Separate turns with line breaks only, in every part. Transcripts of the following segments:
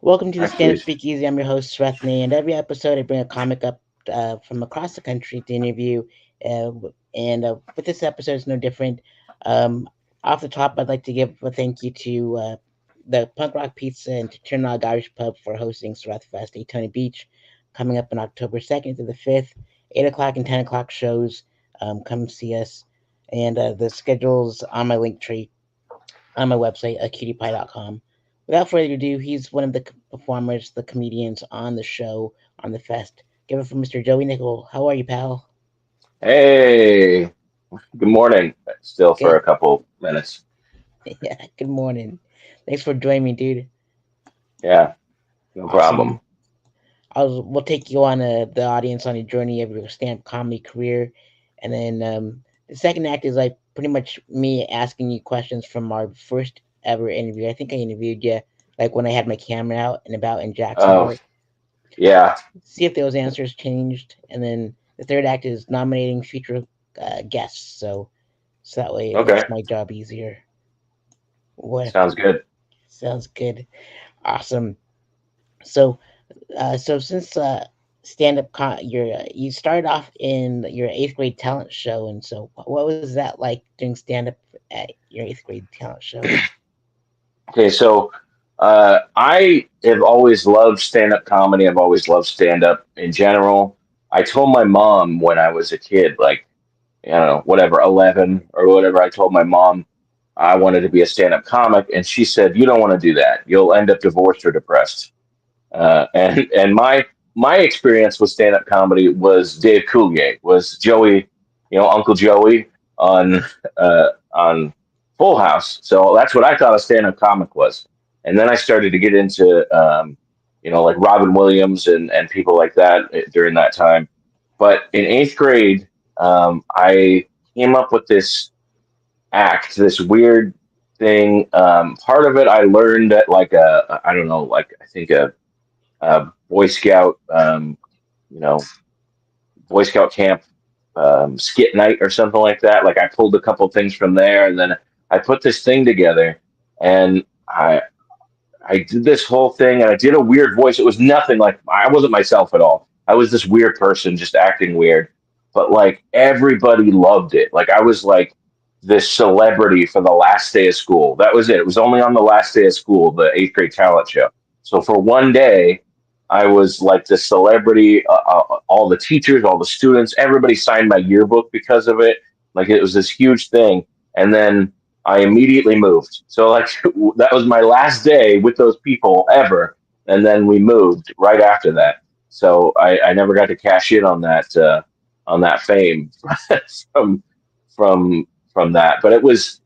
Welcome to the
Hi,
Stand Up
please.
Speakeasy. I'm your host, Sareth Ney, and every episode I bring a comic up from across the country to interview. But this episode is no different. Um, Off the top, I'd like to give a thank you to the Punk Rock Pizza and to Turnog Irish Pub for hosting Sareth Fest at Tony Beach, coming up on October 2nd to the 5th, 8 o'clock and 10 o'clock shows. Come see us. And the schedule's on my link tree on my website, cutiepie.com. Without further ado, he's one of the performers, the comedians on the show, on the fest. Give it for Mr. Joey Nickel. How are you, pal?
Hey, good morning. Still for
Good.
a couple minutes.
Yeah, good morning. Thanks for joining me, dude.
Yeah, no problem.
Awesome. We'll take you on the audience on a journey of your stand-up comedy career. And then the second act is like pretty much me asking you questions from our first ever interview. I think I interviewed you like when I had my camera out and about in
Oh,
Jacksonville.
yeah.
See if those answers changed, and then the third act is nominating future guests. So that way it makes
Okay.
my job easier. What
Sounds good.
sounds good, awesome. So since stand up, you started off in your eighth grade talent show, and so what was that like doing stand up at your eighth grade talent show?
Okay, so I have always loved stand-up comedy. I've always loved stand-up in general. I told my mom when I was a kid, like, I don't know, whatever, 11 or whatever, I told my mom I wanted to be a stand-up comic, and she said, "You don't want to do that. You'll end up divorced or depressed." And my experience with stand up comedy was Dave Coulier, was Joey, Uncle Joey on Full House. So that's what I thought a stand up comic was. And then I started to get into like Robin Williams and people like that during that time. But in eighth grade, I came up with this act, this weird thing. Part of it I learned at like I don't know, like I think Boy Scout, you know, Boy Scout camp skit night or something like that. Like I pulled a couple things from there, and then I put this thing together, and I did this whole thing, and I did a weird voice. It was nothing like I wasn't myself at all. I was this weird person just acting weird, but like everybody loved it. Like I was like this celebrity for the last day of school. That was it. It was only on the last day of school, the eighth grade talent show. So for one day, I was like the celebrity. All the teachers, all the students, everybody signed my yearbook because of it. Like it was this huge thing. And then I immediately moved. So like that was my last day with those people ever, and then we moved right after that. So I never got to cash in on that fame from from from that. But it was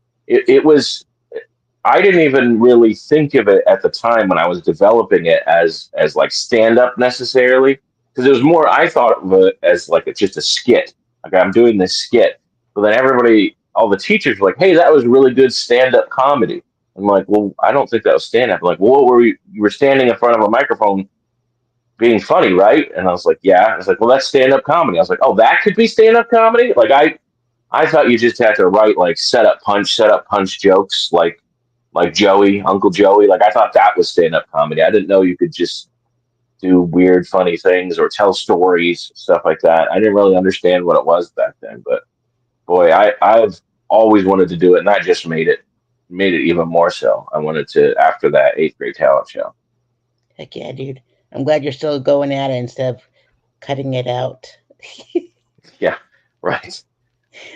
I didn't even really think of it at the time when I was developing it as like stand up necessarily, because it was more I thought of it as like just a skit. Like I'm doing this skit, but then everybody, all the teachers were like, "Hey, that was really good stand up comedy." I'm like, "Well, I don't think that was stand up." Like, "Well, what were you? You were standing in front of a microphone being funny, right?" And I was like, "Yeah." I was like, "Well, that's stand up comedy." I was like, "Oh, that could be stand up comedy." Like I thought you just had to write like set up punch jokes, like Joey, Uncle Joey. Like I thought that was stand up comedy. I didn't know you could just do weird, funny things or tell stories, stuff like that. I didn't really understand what it was back then, but boy, I've always wanted to do it, and that just made it even more so. I wanted to after that eighth grade talent show.
Heck yeah, dude. I'm glad you're still going at it instead of cutting it out.
Yeah, right.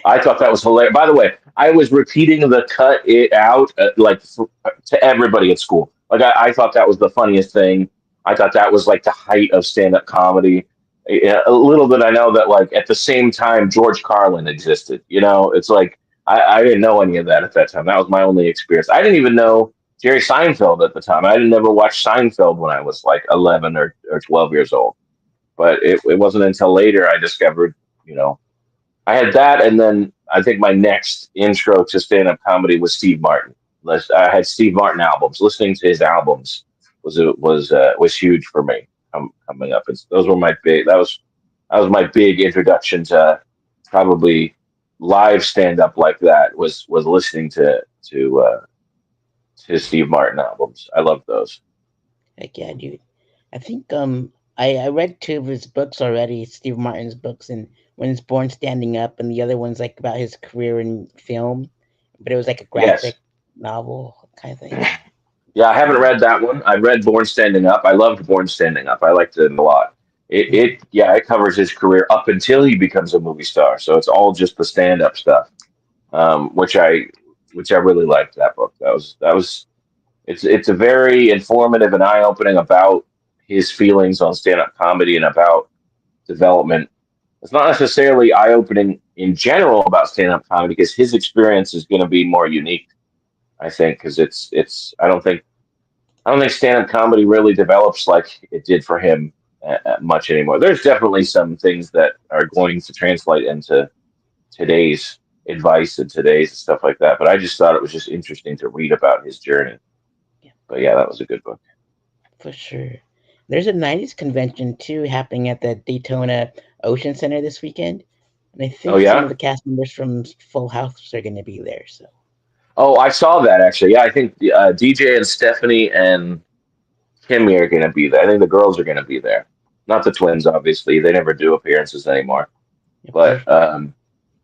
I thought that was hilarious. By the way, I was repeating the cut it out to everybody at school. Like I thought that was the funniest thing. I thought that was like the height of stand up comedy. Yeah, a little bit I know that like at the same time George Carlin existed. It's like I didn't know any of that at that time. That was my only experience. I didn't even know Jerry Seinfeld at the time. I didn't never watch Seinfeld when I was like 11 or 12 years old. But it wasn't until later I discovered, you know, I had that, and then I think my next intro to stand-up comedy was Steve Martin. I had Steve Martin albums. Listening to his albums was huge for me coming up. Those were my big. That was my big introduction to probably live stand-up like that. Was listening to Steve Martin albums. I loved those.
Heck yeah, dude. I think I read two of his books already, Steve Martin's books, and one is Born Standing Up, and the other one's like about his career in film, but it was like a
Yes.
graphic novel kind of thing.
Yeah, I haven't read that one. I read Born Standing Up. I loved Born Standing Up. I liked it a lot.
Mm,
Yeah, it covers his career up until he becomes a movie star. So it's all just the stand up stuff, um, which I which I really liked that book. That was it's a very informative and eye opening about his feelings on stand up comedy and about development. It's not necessarily eye opening in general about stand up comedy because his experience is going to be more unique. I think because it's I don't think stand-up comedy really develops like it did for him much anymore. There's definitely some things that are going to translate into today's advice and today's stuff like that. But I just thought it was just interesting to read about his journey.
yeah,
But yeah, that was a good book.
for sure. There's a '90s convention too happening at the Daytona Ocean Center this weekend, and I
Oh
think some of
yeah.
the cast members from Full House are going to be there. So
Oh, I saw that actually. Yeah, I think DJ and Stephanie and Kimmy are going to be there. I think the girls are going to be there. Not the twins, obviously. They never do appearances anymore.
of course,
But um,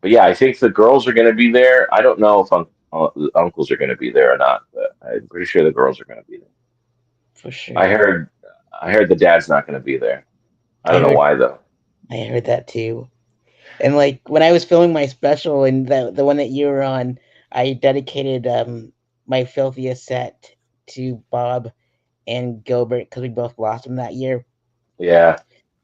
but yeah, I think the girls are going to be there. I don't know if the uncles are going to be there or not, but I'm pretty sure the girls are going to be there.
for
I
sure.
heard I heard the dad's not going to be there. I
I
don't know
heard
why though.
I heard that too. And like when I was filming my special and the one that you were on, I dedicated my filthiest set to Bob and Gilbert because we both lost them that year.
Yeah,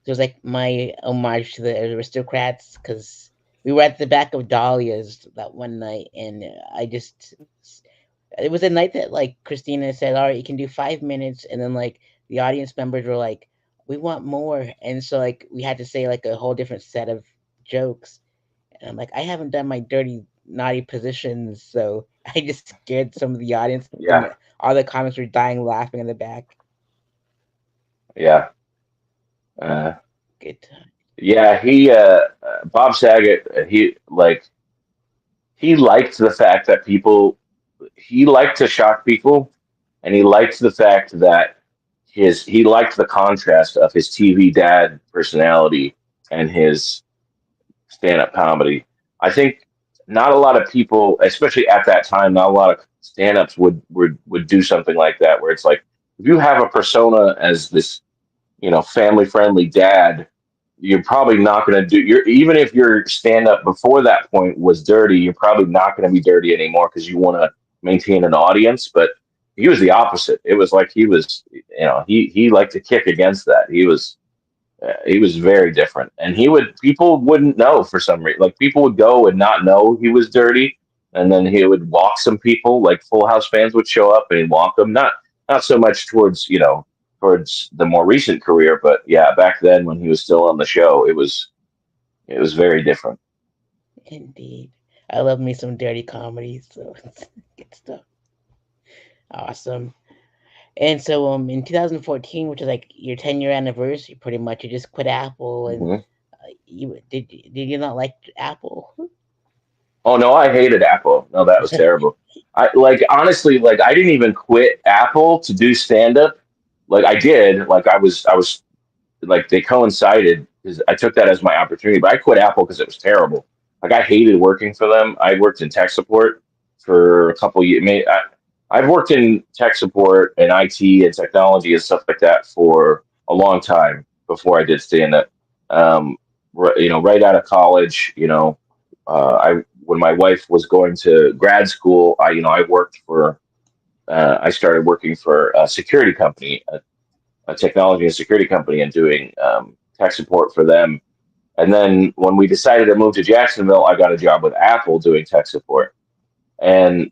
It was like my homage to the aristocrats because we were at the back of Dahlia's that one night, and I just it was a night that like Christina said, "All right, you can do 5 minutes," and then like the audience members were like, "We want more," and so like we had to say like a whole different set of jokes, and I'm like, I haven't done my dirty naughty positions, so I just scared some of the audience, and
yeah,
all the comics were dying laughing in the back.
yeah, uh,
Good time.
yeah. Bob Saget. He liked the fact that people. He liked to shock people, and he liked the fact that he liked the contrast of his TV dad personality and his stand-up comedy. I think not a lot of people, especially at that time, not a lot of stand-ups would do something like that, where it's like if you have a persona as this, family-friendly dad, you're probably not going to do your even if your stand-up before that point was dirty, you're probably not going to be dirty anymore because you want to maintain an audience. But he was the opposite. It was like he liked to kick against that. He was very different, and people wouldn't know for some reason. Like people would go and not know he was dirty, and then he would walk some people. Like Full House fans would show up and he'd walk them. Not so much towards the more recent career, but yeah, back then when he was still on the show, it was very different.
Indeed. I love me some dirty comedy, so it's good stuff. Awesome. And so in 2014, which is like your 10-year anniversary pretty much, you just quit Apple and
Hmm.
did you not like Apple?
Oh no, I hated Apple. No, that was terrible. I like honestly, like I didn't even quit Apple to do stand up. Like I did, like I was like they coincided because I took that as my opportunity. But I quit Apple because it was terrible. Like I hated working for them. I worked in tech support for a couple years. I've worked in tech support and IT and technology and stuff like that for a long time before I did stand up. Right out of college, I when my wife was going to grad school, I started working for a security company, a technology and security company, and doing tech support for them. And then when we decided to move to Jacksonville, I got a job with Apple doing tech support. And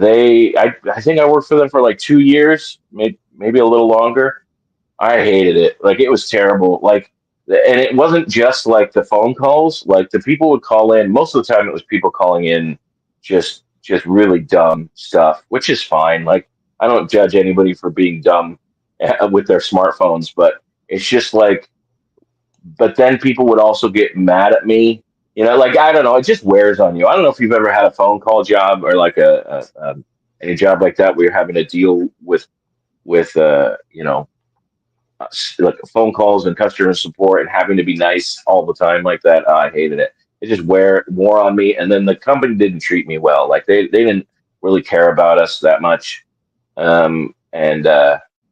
I think I worked for them for like 2 years, maybe a little longer. I hated it. Like it was terrible. And it wasn't just like the phone calls. Like the people would call in. Most of the time, it was people calling in just really dumb stuff, which is fine. Like I don't judge anybody for being dumb with their smartphones, but it's just like. But then people would also get mad at me. Like I don't know. It just wears on you. I don't know if you've ever had a phone call job or like any job like that where you're having to deal with. with like phone calls and customer support and having to be nice all the time like that. I hated it. It just wore on me. And then the company didn't treat me well. Like they didn't really care about us that much. And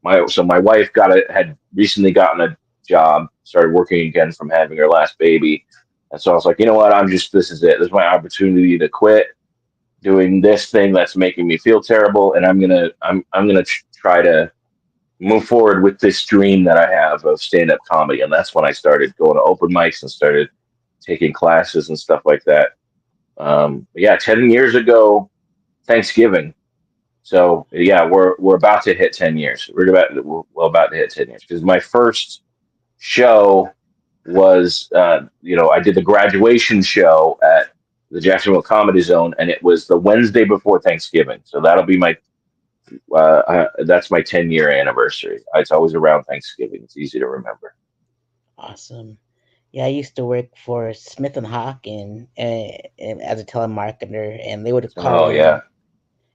my wife had recently gotten a job, started working again from having her last baby. And so I was like, you know what? This is it. This is my opportunity to quit doing this thing that's making me feel terrible. And I'm going to try to move forward with this dream that I have of stand up comedy. And that's when I started going to open mics and started taking classes and stuff like that. But yeah, 10 years ago, Thanksgiving. So yeah, we're about to hit 10 years. We're about to hit 10 years because my first show was, I did the graduation show at the Jacksonville Comedy Zone, and it was the Wednesday before Thanksgiving. So that's my 10-year anniversary. It's always around Thanksgiving. It's easy to remember.
Awesome. Yeah, I used to work for Smith and Hawk and as a telemarketer, and they would call
Oh
in,
yeah,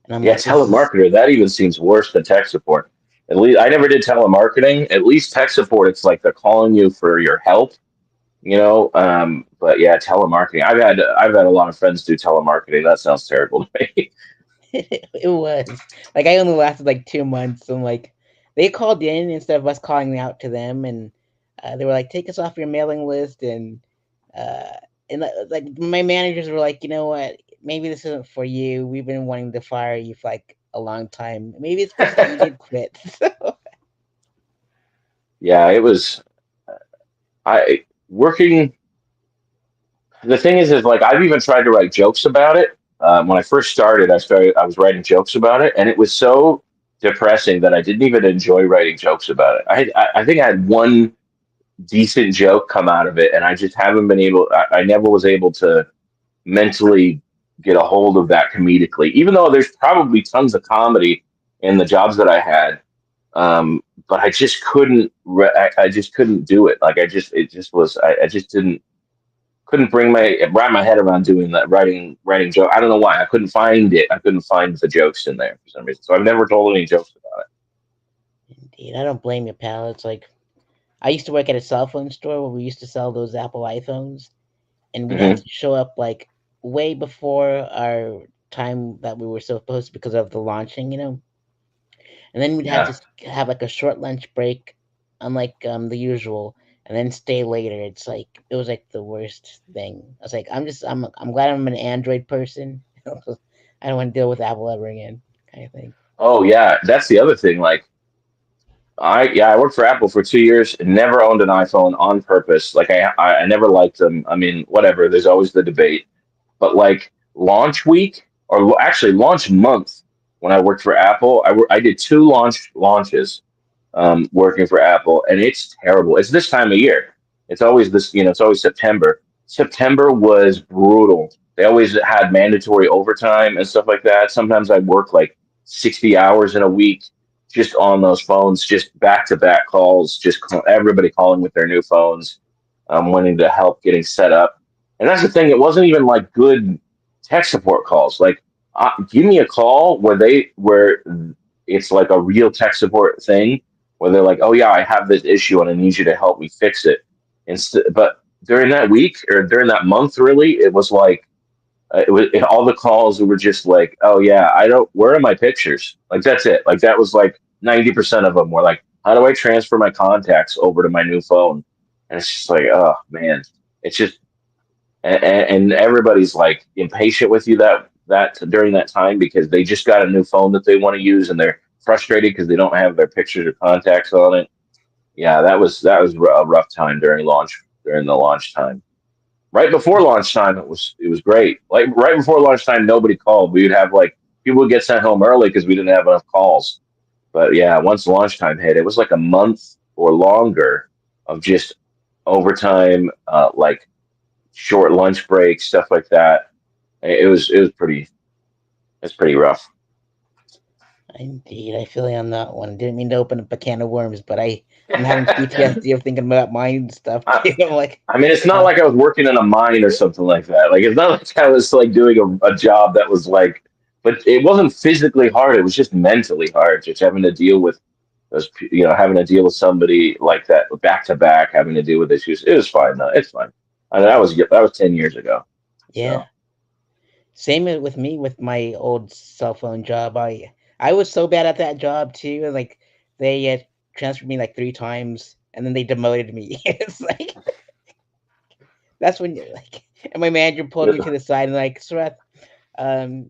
and I'm
yeah,
like, this is
telemarketer. That even seems worse than tech support. At least I never did telemarketing. At least tech support, it's like they're calling you for your help, But yeah, telemarketing. I've had a lot of friends do telemarketing. That sounds terrible to me.
it was like I only lasted like 2 months. I'm like, they called in instead of us calling out to them, and they were like, take us off your mailing list, uh, like my managers were like, you know what, maybe this isn't for you. We've been wanting to fire you for like a long time. Maybe it's best that you did quit. So,
Yeah, it was. I working. The thing is like I've even tried to write jokes about it. When I first started, I was writing jokes about it, and it was so depressing that I didn't even enjoy writing jokes about it. I think I had one decent joke come out of it, and I just haven't been able. I never was able to mentally get a hold of that comedically, even though there's probably tons of comedy in the jobs that I had. But I just couldn't. I just couldn't do it. Like it just was. I just didn't couldn't wrap my head around doing that writing joke. I don't know why. I couldn't find it. I couldn't find the jokes in there for some reason. So I've never told any jokes about
indeed, I don't blame you, pal. It's like I used to work at a cell phone store where we used to sell those Apple iPhones, and
it.
we'd have
Hmm.
to show up like way before our time that we were supposed to because of the launching. And then we'd have
Yeah.
to have like a short lunch break, unlike the usual, and then stay later. It's like it was like the worst thing. I was like, I'm glad I'm an Android person. I don't want to deal with Apple ever again, kind of thing.
Oh yeah. That's the other thing. Like I worked for Apple for 2 years. Never owned an iPhone on purpose. Like I never liked them. I mean, whatever. There's always the debate. But like launch week or actually launch month when I worked for Apple, I did two launches working for Apple, and it's terrible. It's this time of year. It's always it's always September. September was brutal. They always had mandatory overtime and stuff like that. Sometimes I'd work like 60 hours in a week just on those phones, just back to back calls, everybody calling with their new phones, wanting to help getting set up. And that's the thing, it wasn't even like good tech support calls. Like, give me a call where it's like a real tech support thing where they're like, "Oh yeah, I have this issue and I need you to help me fix it." But during that week or during that month, really, it was like all the calls were just like, "Oh yeah, I don't. Where are my pictures?" Like that's it. Like that was like 90% of them were like, "How do I transfer my contacts over to my new phone?" And it's just like, oh man, it's just and everybody's like impatient with you that during that time because they just got a new phone that they want to use and they're frustrated because they don't have their pictures or contacts on it. Yeah, that was a rough time during the launch time. Right before launch time, it was great. Like right before launch time, nobody called. We would have like people would get sent home early because we didn't have enough calls. But yeah, once launch time hit, it was like a month or longer of just overtime, like short lunch breaks, stuff like that. It was pretty rough.
Indeed, I feel you on that one. Didn't mean to open up a can of worms, but I'm having PTSD of thinking about mine stuff
I,
too. I'm like,
I mean, it's not
uh,
like I was working in a mine or something like that. Like it's not like I was like doing a job that was like, but it wasn't physically hard. It was just mentally hard, just having to deal with. those having to deal with somebody like that back to back, having to deal with issues. It was fine. No, it's fine. I mean, that was 10 years ago.
Yeah.
So
Same with me with my old cell phone job. I was so bad at that job too. And like they transferred me like 3 times, and then they demoted me. It's like that's when you like, and my manager pulled me to the side and like, Sareth,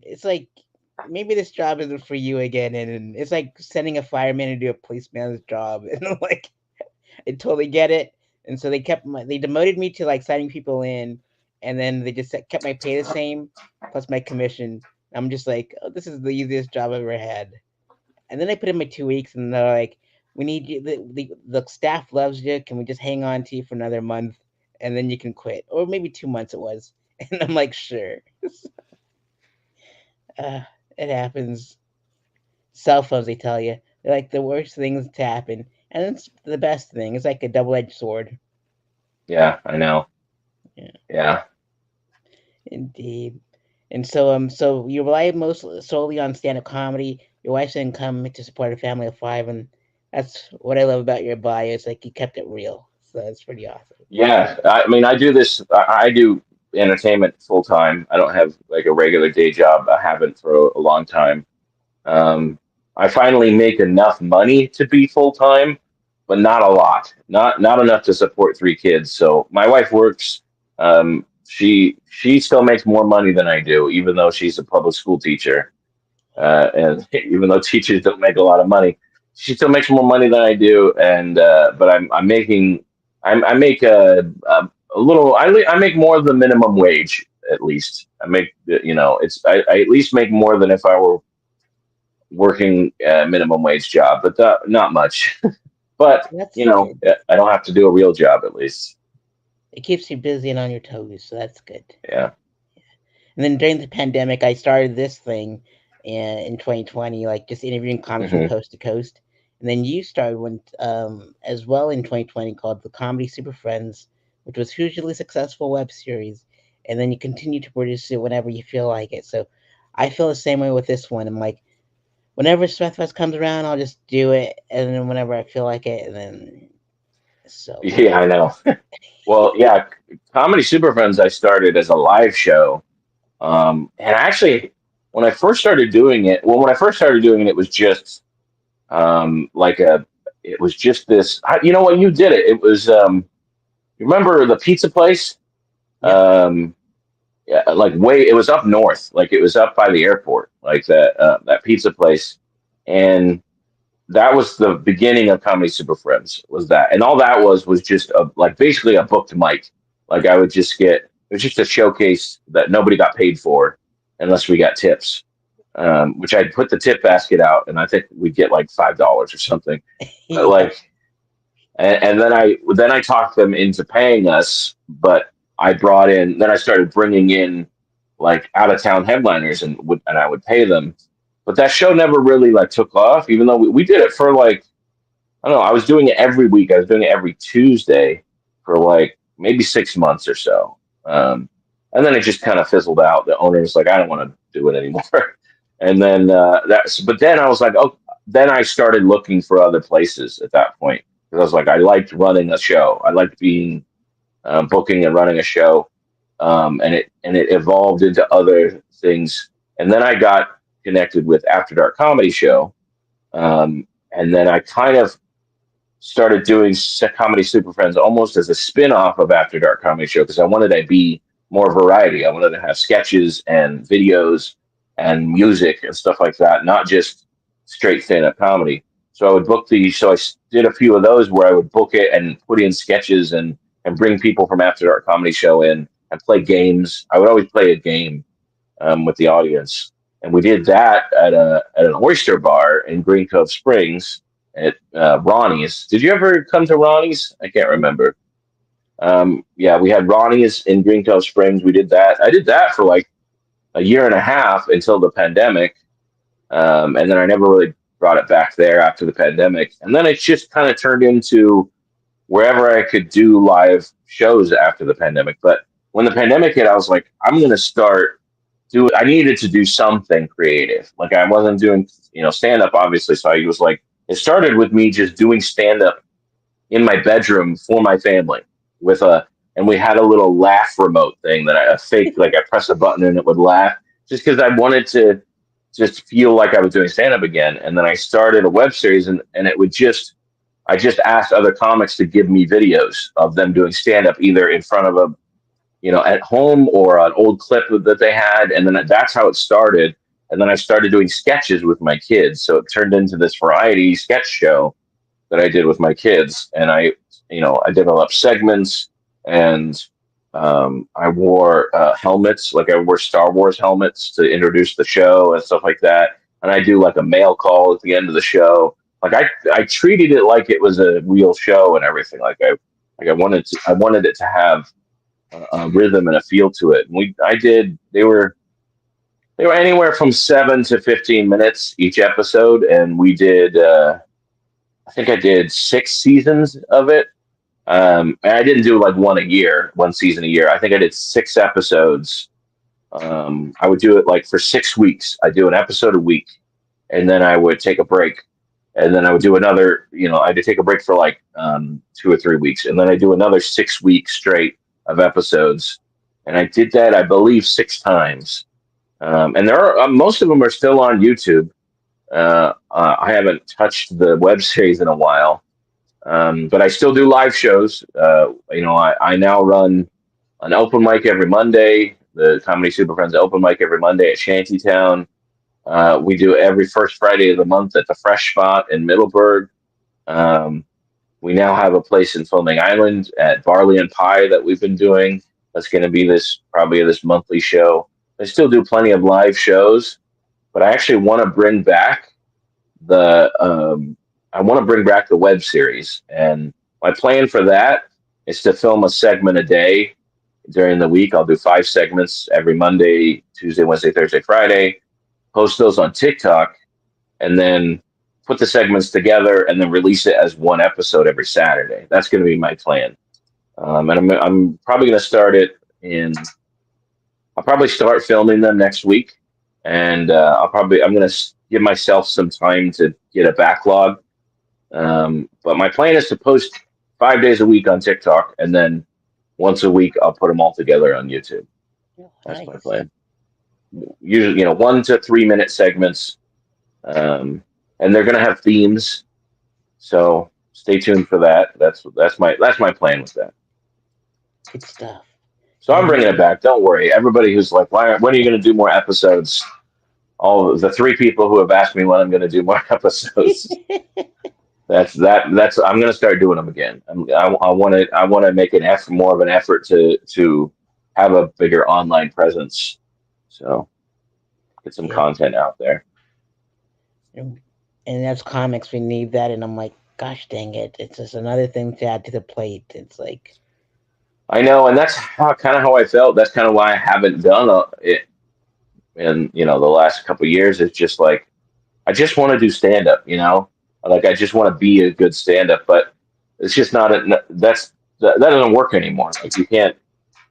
it's like maybe this job isn't for you again, and it's like sending a fireman to do a policeman's job, and I'm like, I totally get it. And so they demoted me to like signing people in, and then they just kept my pay the same plus my commission. I'm just like, oh, this is the easiest job I've ever had. And then I put in my 2 weeks, and they're like, we need you. The staff loves you. Can we just hang on to you for another month, and then you can quit, or maybe 2 months it was. And I'm like, sure. uh, it happens. Cell phones, they tell you, they're like the worst things to happen, and it's the best thing. It's like a double-edged sword.
yeah, I know.
Yeah,
Yeah.
indeed. And so you rely most solely on stand-up comedy. Your wife's income to support a family of five, and that's what I love about your bio. It's like you kept it real, so that's pretty awesome.
Yeah, I mean, I do this. I do entertainment full time. I don't have like a regular day job. I haven't for a long time. Um, I finally make enough money to be full time, but not a lot. Not enough to support 3 kids. So my wife works. She still makes more money than I do, even though she's a public school teacher. And even though teachers don't make a lot of money, she still makes more money than I do. And but I'm making I make a little. I make more than minimum wage at least. I make it's I at least make more than if I were working a minimum wage job, but not much. But
That's good.
I don't have to do a real job at least.
It keeps you busy and on your toes, so that's good.
Yeah.
And then during the pandemic, I started this thing in 2020, like just interviewing comics from
Hmm.
coast to coast. And then you started one as well in 2020 called the Comedy Super Friends, which was hugely successful web series. And then you continue to produce it whenever you feel like it. So I feel the same way with this one. I'm like, whenever Smethfest comes around, I'll just do it, and then whenever I feel like it, and then so
Yeah, I know. Well, yeah, Comedy Super Friends I started as a live show. And actually, when I first started doing it, it was just like it was just this. You know what? You did it. It was you remember the pizza place?
yep.
Um, yeah, like way. It was up north, like it was up by the airport, like that pizza place, and that was the beginning of Comedy Super Friends. Was that, and all that was just like basically a booked mic. Like I would just get it was just a showcase that nobody got paid for unless we got tips. Which I'd put the tip basket out, and I think we'd get like $5 or something. But
Yeah.
like, and then I talked them into paying us. But then I started bringing in like out of town headliners and I would pay them. But that show never really like took off, even though we did it for like I don't know. I was doing it every week. I was doing it every Tuesday for like maybe 6 months or so. And then it just kind of fizzled out. The owner was like, I don't want to do it anymore. And then but then I was like, oh, then I started looking for other places at that point because I was like, I liked running a show. I liked being booking and running a show. And it evolved into other things. And then I got connected with After Dark Comedy Show. And then I kind of started doing Comedy Super Friends almost as a spin-off of After Dark Comedy Show because I wanted to be more variety. I wanted to have sketches and videos and music and stuff like that, not just straight stand-up comedy. So I would book these. So I did a few of those where I would book it and put in sketches and bring people from After Dark Comedy Show in and play games. I would always play a game with the audience, and we did that at an oyster bar in Green Cove Springs at Ronnie's. Did you ever come to Ronnie's? I can't remember. Yeah, we had Ronnie's in Green Cove Springs. We did that. I did that for like a year and a half until the pandemic, and then I never really brought it back there after the pandemic. And then it just kind of turned into wherever I could do live shows after the pandemic. But when the pandemic hit, I was like, I'm going to start I needed to do something creative. Like I wasn't doing, stand up obviously. So I was like, It started with me just doing stand up in my bedroom for my family with a, and we had a little laugh remote thing that I a fake, like I press a button and it would laugh, just because I wanted to just feel like I was doing stand up again. And then I started a web series, and it would just, I just asked other comics to give me videos of them doing stand up either in front of a, at home or an old clip that they had. And then that's how it started. And then I started doing sketches with my kids. So it turned into this variety sketch show that I did with my kids. And I developed segments, and I wore helmets, like I wore Star Wars helmets to introduce the show and stuff like that. And I do like a mail call at the end of the show. Like I treated it like it was a real show and everything. I wanted it to have a rhythm and a feel to it. And they were anywhere from 7 to 15 minutes each episode, and we did. I think I did 6 seasons of it. And I didn't do like one season a year. I think I did 6 episodes. I would do it like for 6 weeks. I do an episode a week, and then I would take a break, and then I would do another. I would take a break for like 2 or 3 weeks, and then I do another 6 weeks straight of episodes. And I did that, I believe, 6 times. And there are most of them are still on YouTube. I haven't touched the web series in a while, but I still do live shows. I now run an open mic every Monday, the Comedy Super Friends open mic every Monday at Shantytown. We do every first Friday of the month at the Fresh Spot in Middleburg. Um, we now have a place in Filming Island at Barley and Pie that we've been doing. That's going to be this monthly show. I still do plenty of live shows, but I actually want to bring back the web series, and my plan for that is to film a segment a day during the week. I'll do 5 segments every Monday, Tuesday, Wednesday, Thursday, Friday. Post those on TikTok, and then put the segments together, and then release it as one episode every Saturday. That's going to be my plan, and I'm probably going to start it in. I'll probably start filming them next week, and I'm going to give myself some time to get a backlog. But my plan is to post 5 days a week on TikTok, and then once a week I'll put them all together on YouTube. That's my plan. Usually, 1 to 3 minute segments, and they're going to have themes. So stay tuned for that. That's my plan with that.
Good stuff.
So I'm bringing it back. Don't worry. Everybody who's like, when are you going to do more episodes? All the 3 people who have asked me when I'm going to do more episodes. That's I'm going to start doing them again. I want to make more of an effort to have a bigger online presence. So get some content out there.
And as comics, we need that. And I'm like, gosh dang it. It's just another thing to add to the plate. It's like.
I know, and that's kind of how I felt. That's kind of why I haven't done it in the last couple of years. It's just like I just want to do stand up, like I just want to be a good stand up, but it's just not that doesn't work anymore. Like you can't.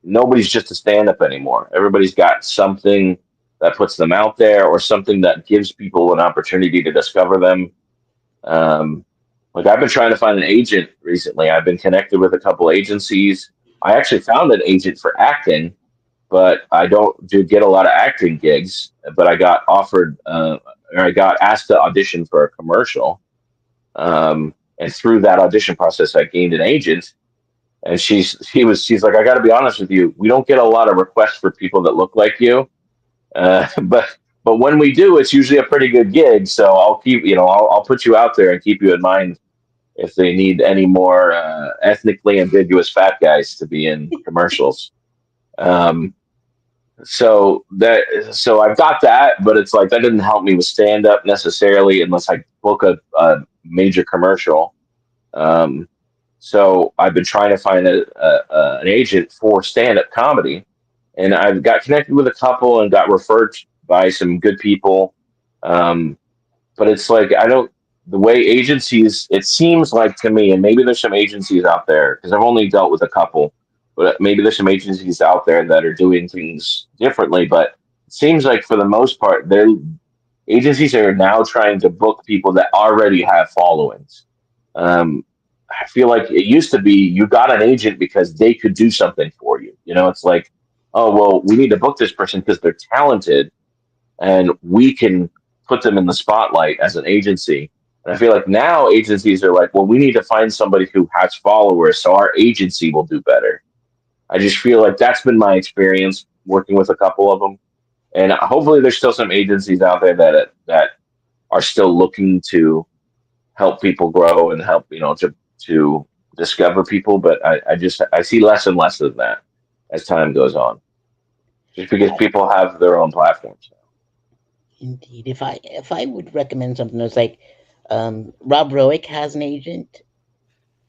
Nobody's just a stand up anymore. Everybody's got something that puts them out there, or something that gives people an opportunity to discover them. Like I've been trying to find an agent recently. I've been connected with a couple agencies. I actually found an agent for acting, but I don't get a lot of acting gigs. But I got offered, or I got asked to audition for a commercial. And through that audition process, I gained an agent. And she's like, I got to be honest with you, we don't get a lot of requests for people that look like you, but when we do, it's usually a pretty good gig. So I'll keep, I'll put you out there and keep you in mind if they need any more ethnically ambiguous fat guys to be in commercials. So I've got that, but it's like that didn't help me with stand up necessarily unless I book a major commercial. So I've been trying to find an agent for stand up comedy, and I've got connected with a couple and got referred by some good people. But it's like the way agencies, it seems like to me, and maybe there's some agencies out there, because I've only dealt with a couple, but maybe there's some agencies out there that are doing things differently. But it seems like for the most part, agencies are now trying to book people that already have followings. Um, I feel like it used to be you got an agent because they could do something for you. You know, it's like, oh well, we need to book this person because they're talented and we can put them in the spotlight as an agency. And I feel like now agencies are like, well, we need to find somebody who has followers so our agency will do better. I just feel like that's been my experience working with a couple of them. And hopefully there's still some agencies out there that are still looking to help people grow and help, to discover people. But I see less and less of that as time goes on, just because
I,
people have their own platforms.
indeed, if I would recommend something that's like, Rob Roick has an agent,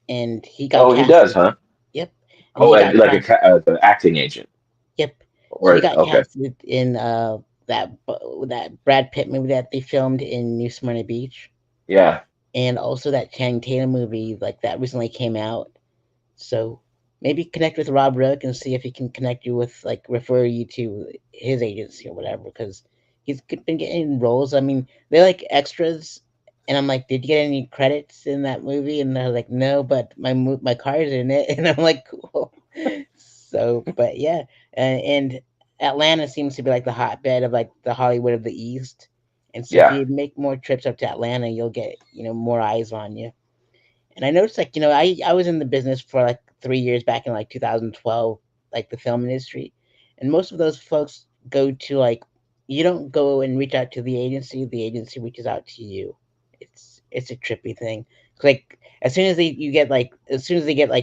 and he got
Oh, he does,
casted.
huh?
Yep, and
Oh,
he got
like
cast.
an acting agent,
Yep, so he
or
got
okay,
casted in that Brad Pitt movie that they filmed in New Smyrna Beach,
yeah,
and also that Channing Tatum movie like that recently came out. So maybe connect with Rob Rook and see if he can connect you with, like, refer you to his agency or whatever, because he's been getting roles. I mean, they're like extras, and I'm like, did you get any credits in that movie? And they're like, no, but my car's in it, and I'm like, cool. So, but yeah, and Atlanta seems to be like the hotbed of like the Hollywood of the East. And so if
yeah,
you make more trips up to Atlanta, you'll get, more eyes on you. And I noticed, like, I was in the business for like 3 years back in like 2012, like the film industry, and most of those folks go to, like, you don't go and reach out to the agency reaches out to you. It's a trippy thing. Like, as soon as they get like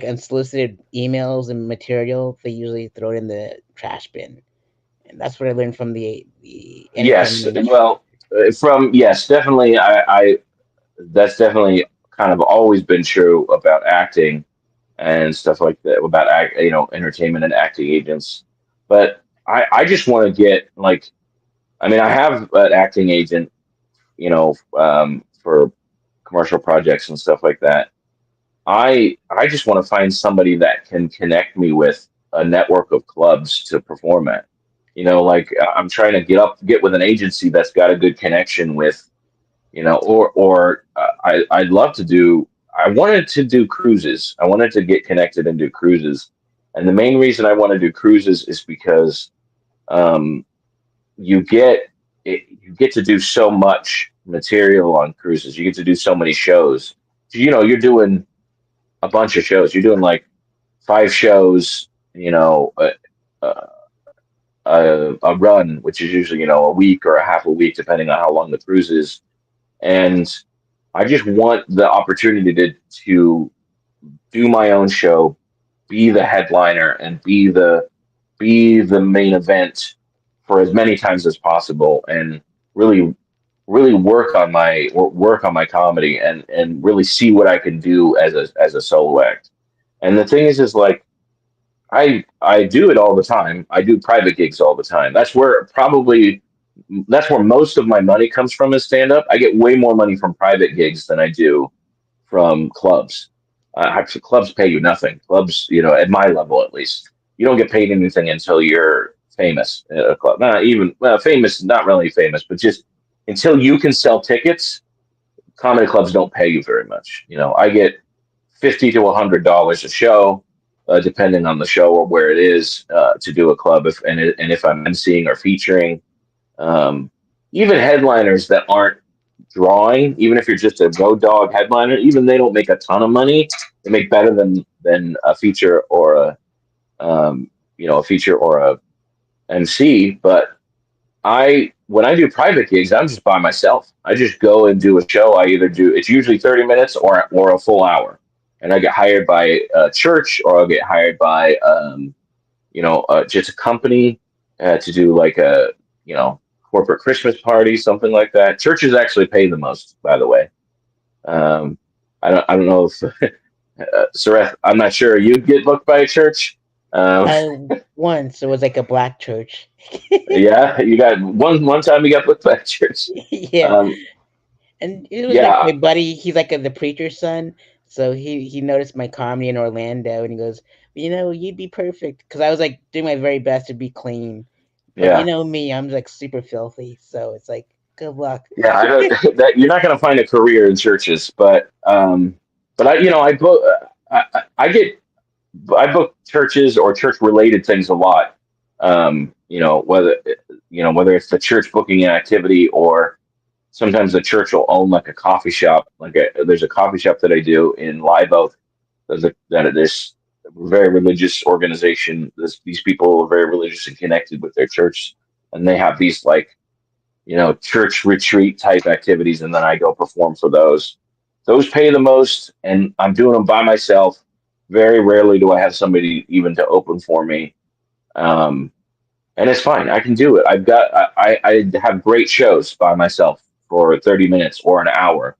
unsolicited emails and material, they usually throw it in the trash bin. And that's what I learned from the
yes.
entertainment industry.
Well, from yes, definitely. I that's definitely kind of always been true about acting and stuff like that, about entertainment and acting agents. But I just want to get like, I mean, I have an acting agent, for commercial projects and stuff like that. I just want to find somebody that can connect me with a network of clubs to perform at. Like I'm trying to get with an agency that's got a good connection with, I'd love to do. I wanted to do cruises. I wanted to get connected and do cruises, and the main reason I want to do cruises is because um, you get to do so much material on cruises. You get to do so many shows. You're doing a bunch of shows. You're doing like 5 shows. Uh, a run, which is usually a week or a half a week, depending on how long the cruise is. And I just want the opportunity to do my own show, be the headliner, and be the main event for as many times as possible, and really really work on my comedy and really see what I can do as a solo act. And the thing is like I do it all the time. I do private gigs all the time. That's where most of my money comes from is stand up. I get way more money from private gigs than I do from clubs. Actually, clubs pay you nothing. Clubs, at my level at least, you don't get paid anything until you're famous at a club. Not even well, famous, not really famous, but just until you can sell tickets. Comedy clubs don't pay you very much. I get $50 to $100 a show, depending on the show or where it is, to do a club. If I'm emceeing or featuring, um, even headliners that aren't drawing, even if you're just a road dog headliner, even they don't make a ton of money. They make better than a feature or a MC. But when I do private gigs, I'm just by myself. I just go and do a show. It's usually 30 minutes or a full hour, and I get hired by a church or I'll get hired by just a company to do like a corporate Christmas party, something like that. Churches actually pay the most, by the way. Um, I don't know if Sareth, I'm not sure you get booked by a church. Um,
Once it was like a black church.
yeah, you got one time you got booked by a church.
Yeah,
Um,
and it was like
yeah,
my buddy. He's like the preacher's son, so he noticed my comedy in Orlando, and he goes, you'd be perfect, because I was like doing my very best to be clean, but
yeah.
me, I'm like super filthy, so it's like. Good luck.
Yeah, I don't, that you're not going to find a career in churches, but I, I book, I get, I book churches or church related things a lot. Whether whether it's the church booking an activity or sometimes the church will own like a coffee shop. There's a coffee shop that I do in Live Oak. There's a very religious organization. These people are very religious and connected with their church, and they have these like church retreat type activities, and then I go perform for those. Those pay the most, and I'm doing them by myself. Very rarely do I have somebody even to open for me. Um, and it's fine. I can do it. I have great shows by myself for 30 minutes or an hour.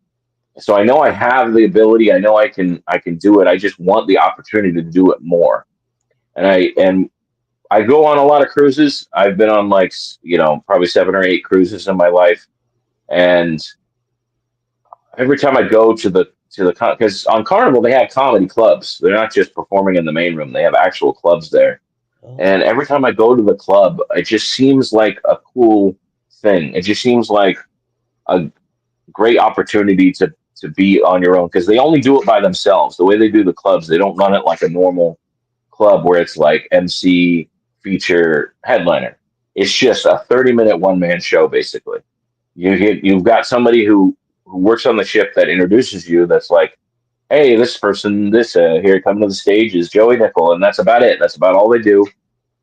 So I know I have the ability. I know I can do it. I just want the opportunity to do it more. And I go on a lot of cruises. I've been on like probably 7 or 8 cruises in my life, and every time I go to the because on Carnival they have comedy clubs. They're not just performing in the main room. They have actual clubs there.
Oh,
And every time I go to the club, it just seems like a cool thing. It just seems like a great opportunity to be on your own because they only do it by themselves. The way they do the clubs, they don't run it like a normal club where it's like MC feature headliner. It's just a 30-minute one man show basically. You've got somebody who works on the ship that introduces you. That's like, hey, this person, this here coming to the stage is Joey Nickel, and that's about it. That's about all they do.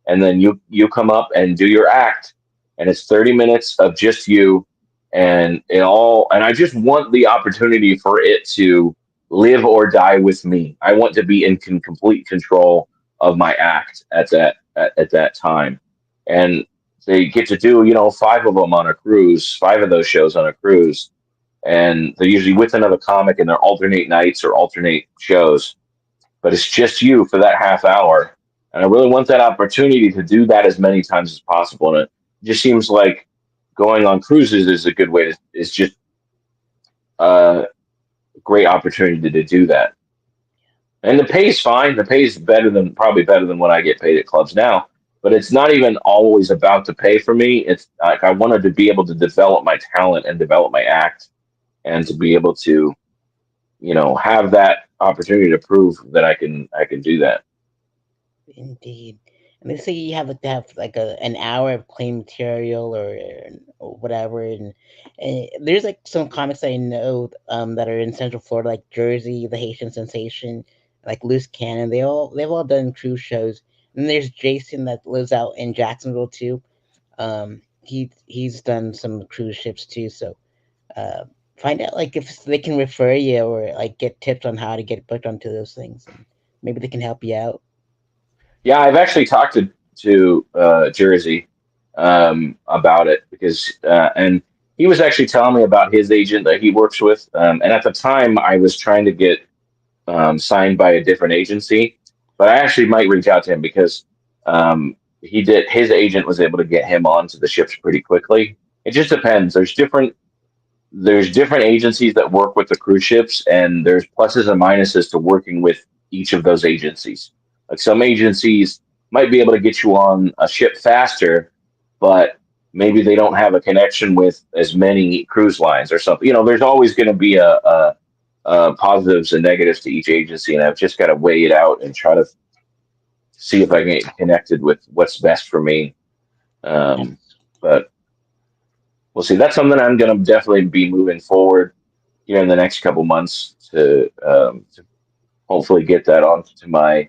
And then you come up and do your act, and it's 30 minutes of just you, and it all. And I just want the opportunity for it to live or die with me. I want to be in complete control of my act at that time, and they get to do 5 of them on a cruise, 5 of those shows on a cruise, and they're usually with another comic, and they're alternate nights or alternate shows, but it's just you for that half hour. And I really want that opportunity to do that as many times as possible. And it just seems like going on cruises is a good way to, is just a great opportunity to do that. And the pay is fine. The pay is probably better than what I get paid at clubs now. But it's not even always about the pay for me. It's like I wanted to be able to develop my talent and develop my act, and to be able to have that opportunity to prove that I can do that.
indeed. And they say you have like to have like an hour of clean material or whatever. And there's like some comics I know that are in Central Florida, like Jersey, the Haitian Sensation, like Loose Cannon. They've all done cruise shows. And there's Jason that lives out in Jacksonville too. He's done some cruise ships too. So uh, find out like if they can refer you or like get tips on how to get booked onto those things, and maybe they can help you out.
Yeah, I've actually talked to Jersey about it because and he was actually telling me about his agent that he works with. And at the time, I was trying to get signed by a different agency, but I actually might reach out to him because he did. His agent was able to get him onto the ships pretty quickly. It just depends. There's different agencies that work with the cruise ships, and there's pluses and minuses to working with each of those agencies. Like some agencies might be able to get you on a ship faster, but maybe they don't have a connection with as many cruise lines or something. There's always going to be a positives and negatives to each agency, and I've just got to weigh it out and try to see if I can get connected with what's best for me. Um, but we'll see. That's something I'm going to definitely be moving forward here in the next couple months to hopefully get that onto my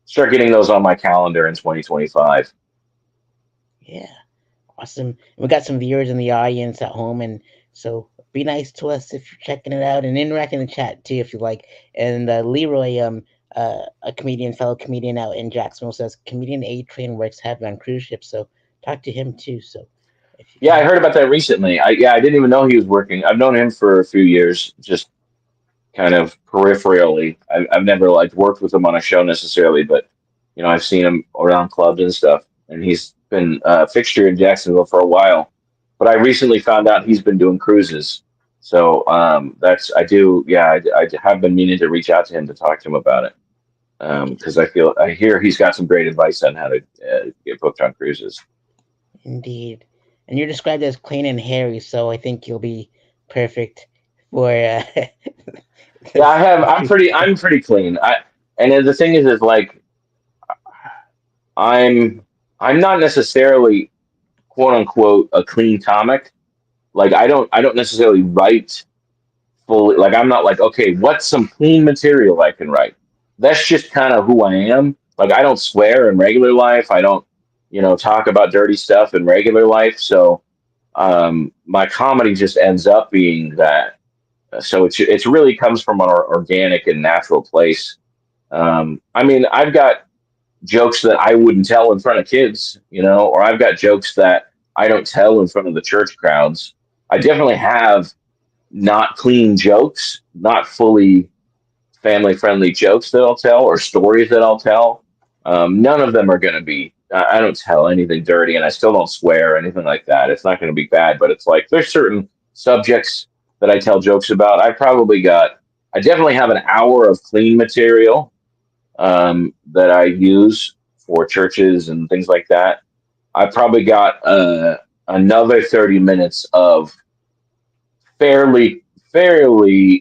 start getting those on my calendar in 2025.
Yeah, awesome. We got some viewers in the audience at home, and so be nice to us if you're checking it out and interact in the chat too if you like. And Leroy, a comedian, fellow comedian out in Jacksonville, says comedian A Train works heavy on cruise ships, so talk to him too. So if you
Yeah, I
can,
heard about that recently. I didn't even know he was working. I've known him for a few years, just kind of peripherally. I've never like worked with him on a show necessarily, but I've seen him around clubs and stuff, and he's been a fixture in Jacksonville for a while. But I recently found out he's been doing cruises, so that's I do. Yeah, I have been meaning to reach out to him to talk to him about it because I hear he's got some great advice on how to get booked on cruises.
indeed. and you're described as clean and hairy, so I think you'll be perfect for
Yeah, I have.
the
I'm pretty clean. And then the thing is like I'm I'm not necessarily quote unquote a clean comic. Like I don't necessarily write fully. Like I'm not like, okay, what's some clean material I can write? That's just kind of who I am. Like I don't swear in regular life. I don't, talk about dirty stuff in regular life. So my comedy just ends up being that. So it's really comes from an organic and natural place. I mean, I've got jokes that I wouldn't tell in front of kids, or I've got jokes that I don't tell in front of the church crowds. I definitely have not clean jokes, not fully family friendly jokes that I'll tell or stories that I'll tell. None of them are going to be, I don't tell anything dirty and I still don't swear or anything like that. It's not going to be bad, but it's like there's certain subjects that I tell jokes about. I definitely have an hour of clean material that I use for churches and things like that. I probably got another 30 minutes of fairly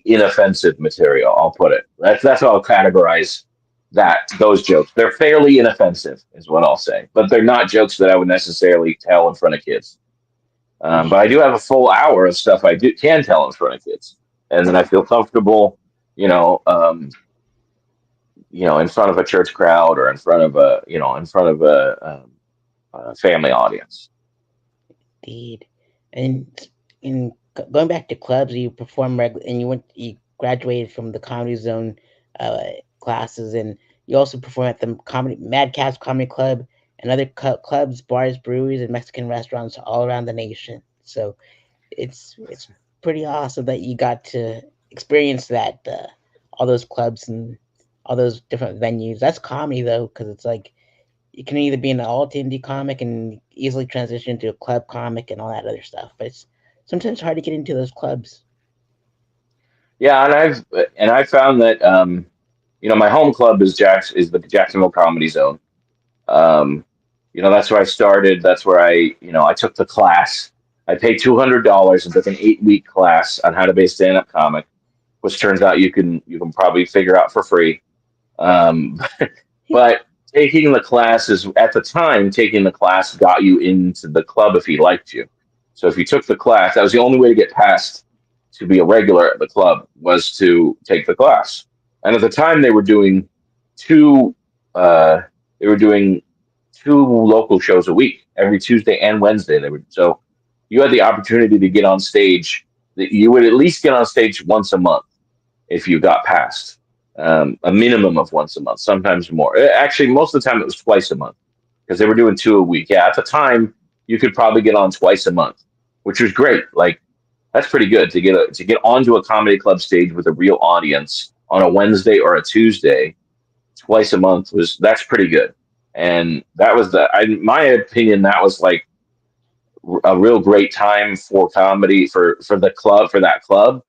inoffensive material. I'll put it. That's how I'll categorize those jokes. They're fairly inoffensive, is what I'll say. But they're not jokes that I would necessarily tell in front of kids. But I do have a full hour of stuff can tell in front of kids, and then I feel comfortable, you know, um, in front of a church crowd or in front of a family audience.
Indeed. And in going back to clubs, you perform and you graduated from the Comedy Zone uh, classes, and you also perform at the Mad Cats Comedy Club and other clubs, bars, breweries, and Mexican restaurants all around the nation. So it's pretty awesome that you got to experience that all those clubs and all those different venues. That's comedy though, because it's like you can either be an alt indie comic and easily transition to a club comic and all that other stuff. But it's sometimes hard to get into those clubs.
Yeah, and I found that my home club is the Jacksonville Comedy Zone. Um, that's where I started. That's where I took the class. I paid $200 and took an 8-week class on how to be a stand-up comic, which turns out you can probably figure out for free. Um, but taking the class got you into the club if he liked you. So if you took the class, that was the only way to get past to be a regular at the club was to take the class. And at the time, two. Uh, they were doing two local shows a week, every Tuesday and Wednesday. So you had the opportunity to get on stage. That you would at least get on stage once a month if you got past a minimum of once a month, sometimes more. Actually, most of the time it was twice a month because they were doing two a week. Yeah, at the time you could probably get on twice a month, which was great. Like that's pretty good to get onto a comedy club stage with a real audience on a Wednesday or a Tuesday twice a month that's pretty good. And that was in my opinion, that was like a real great time for comedy for the club for that club.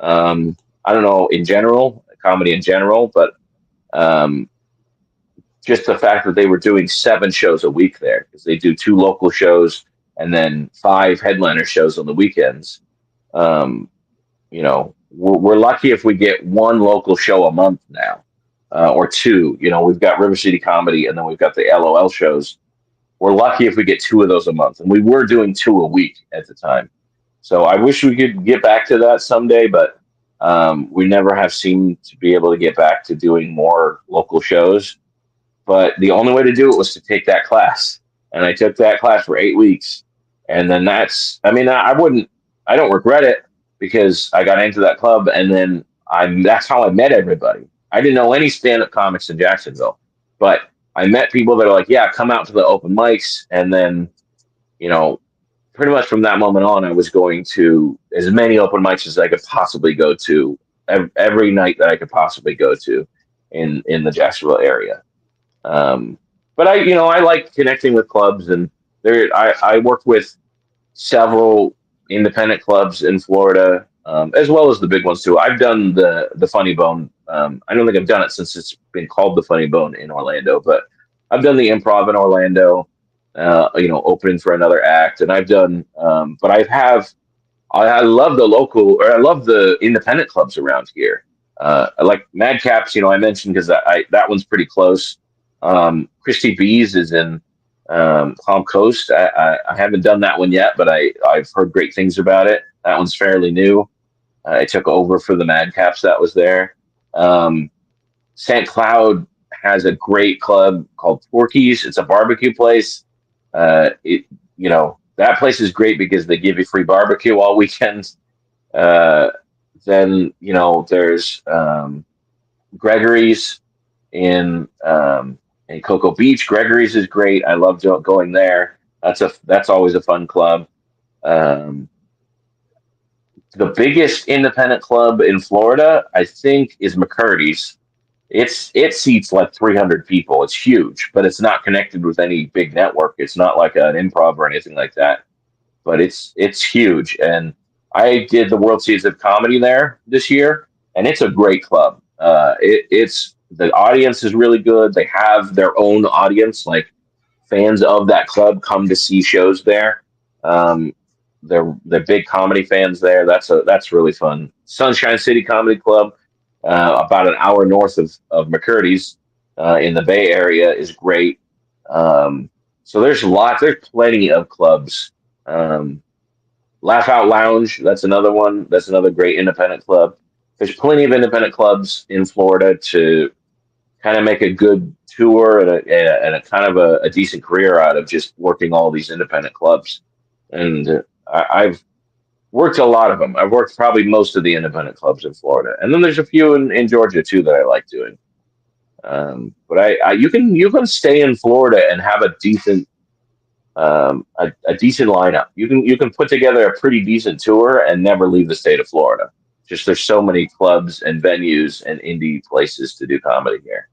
I don't know in general, comedy in general, but um, just the fact that they were doing 7 shows a week there because they do 2 local shows and then 5 headliner shows on the weekends. Um, we're lucky if we get one local show a month now, or two. We've got River City Comedy and then we've got the LOL shows. We're lucky if we get 2 of those a month, and we were doing 2 a week at the time. So I wish we could get back to that someday, but we never have seemed to be able to get back to doing more local shows. But the only way to do it was to take that class, and I took that class for 8 weeks, and then I mean, I don't regret it because I got into that club, and then that's how I met everybody. I didn't know any stand-up comics in Jacksonville, but I met people that are like, yeah, come out to the open mics, and then, you know, pretty much from that moment on, I was going to as many open mics as I could possibly go to every night that I could possibly go to in the Jacksonville area. Um, but I like connecting with clubs, and I work with several independent clubs in Florida, as well as the big ones too. I've done the Funny Bone. I don't think I've done it since it's been called the Funny Bone in Orlando, but I've done the Improv in Orlando. opening for another act. And I've done, but I love the local, or I love the independent clubs around here. I like Madcaps, I mentioned because that one's pretty close. Christy B's is in Palm Coast. I haven't done that one yet, but I've heard great things about it. That one's fairly new. I took over for the Madcaps that was there. Um, St. Cloud has a great club called Porky's. It's a barbecue place. That place is great because they give you free barbecue all weekends. Uh, then there's Gregory's in Cocoa Beach. Gregory's is great. I love going there. That's always a fun club. Um, the biggest independent club in Florida, I think, is McCurdy's. It seats like 300 people. It's huge, but it's not connected with any big network. It's not like an improv or anything like that. But it's huge, and I did the World Series of Comedy there this year, and it's a great club. It's the audience is really good. They have their own audience, like fans of that club come to see shows there. Um, they're big comedy fans there. That's really fun. Sunshine City Comedy Club, about an hour north of McCurdy's, in the Bay Area, is great. So there's plenty of clubs. Um, Laugh Out Lounge, that's another one. That's another great independent club. There's plenty of independent clubs in Florida to kind of make a good tour and a kind of a decent career out of just working all these independent clubs. And I've worked a lot of them. I've worked probably most of the independent clubs in Florida, and then there's a few in Georgia too that I like doing. But you can stay in Florida and have a decent lineup. You can put together a pretty decent tour and never leave the state of Florida. Just there's so many clubs and venues and indie places to do comedy here.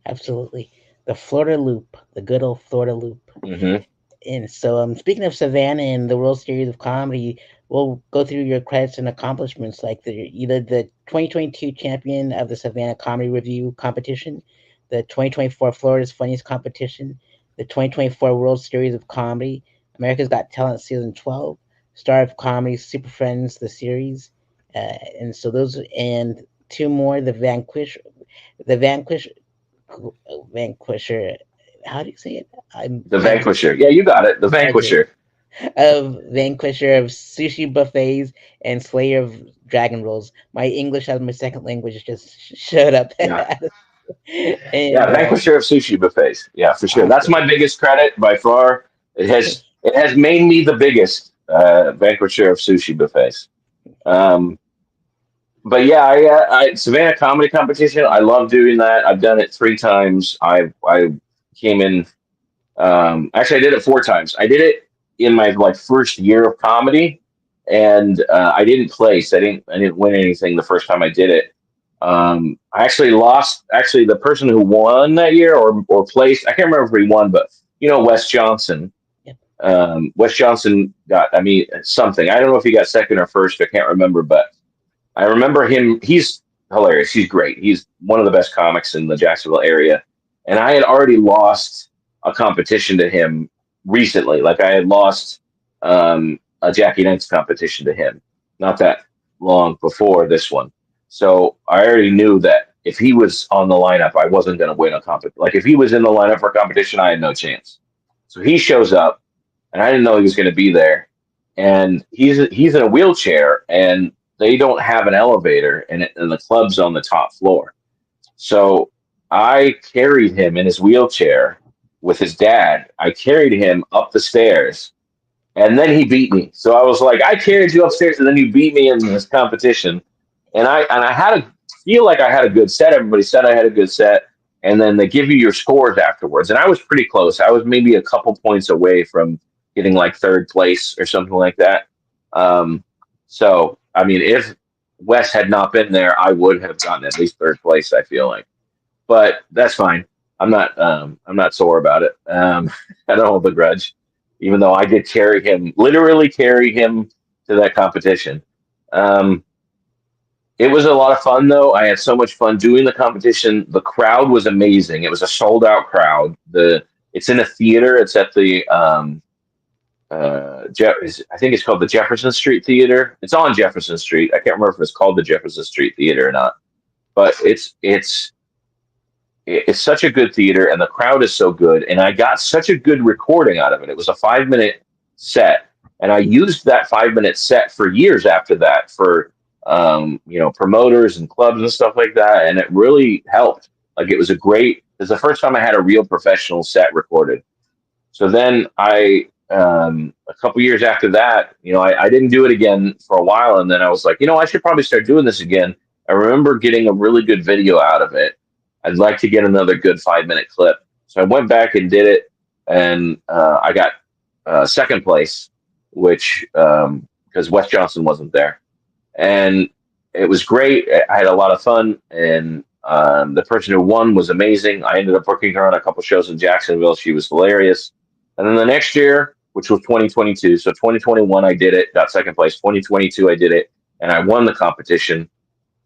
Absolutely. The Florida Loop, the good old Florida Loop.
Hmm.
And so, speaking of Savannah and the World Series of Comedy, we'll go through your credits and accomplishments, like either the 2022 champion of the Savannah Comedy Review competition, the 2024 Florida's Funniest competition, the 2024 World Series of Comedy, America's Got Talent season 12, Star of Comedy, Super Friends the series, and so those and two more, the Vanquisher. How do you say it?
The
I'm
Vanquisher. Yeah, you got it. The
okay.
Vanquisher.
Of Vanquisher of Sushi Buffets and Slayer of Dragon Rolls. My English as my second language just showed up.
Yeah. Yeah,
And
Vanquisher of Sushi Buffets. Yeah, for sure. That's
awesome.
my biggest credit by far. It has made me the biggest Vanquisher of Sushi Buffets. Um, but yeah, Savannah Comedy Competition. I love doing that. I've done it 3 times. I came in. Actually, I did it 4 times. I did it in my like first year of comedy, and I didn't place. I didn't win anything the first time I did it. I actually lost. Actually, the person who won that year or placed, I can't remember if he won, but Wes Johnson.
Yep.
Wes Johnson got. I mean, something. I don't know if he got second or first. I can't remember, but I remember him. He's hilarious. He's great. He's one of the best comics in the Jacksonville area, and I had already lost a competition to him recently. Like I had lost a Jackie Knights competition to him not that long before this one. So I already knew that if he was on the lineup, I wasn't going to win a competition. Like if he was in the lineup for a competition, I had no chance. So he shows up, and I didn't know he was going to be there. And he's in a wheelchair, and they don't have an elevator, and the club's on the top floor. So I carried him in his wheelchair with his dad. I carried him up the stairs, and then he beat me. So I was like, I carried you upstairs, and then you beat me in this competition. And I had to feel like I had a good set. Everybody said I had a good set, and then they give you your scores afterwards. And I was pretty close. I was maybe a couple points away from getting like third place or something like that. Um, so I mean, if Wes had not been there, I would have gotten at least third place. I feel like, but that's fine. I'm not sore about it. I don't hold a grudge, even though I did literally carry him to that competition. Um, it was a lot of fun, though. I had so much fun doing the competition. The crowd was amazing. It was a sold out crowd. It's in a theater. It's at the I think it's called the Jefferson Street Theater. It's on Jefferson Street. I can't remember if it's called the Jefferson Street Theater or not, but it's such a good theater, and the crowd is so good, and I got such a good recording out of it. It was a 5 minute set, and I used that 5 minute set for years after that for promoters and clubs and stuff like that, and it really helped. Like it was the first time I had a real professional set recorded. So then a couple years after that, I didn't do it again for a while, and then I was like, I should probably start doing this again. I remember getting a really good video out of it. I'd like to get another good 5 minute clip. So I went back and did it, and I got second place, which because Wes Johnson wasn't there, and it was great. I had a lot of fun, and the person who won was amazing. I ended up working her on a couple shows in Jacksonville. She was hilarious. And then the next year, which was 2022, so 2021 I did it, got second place. 2022 I did it, and I won the competition.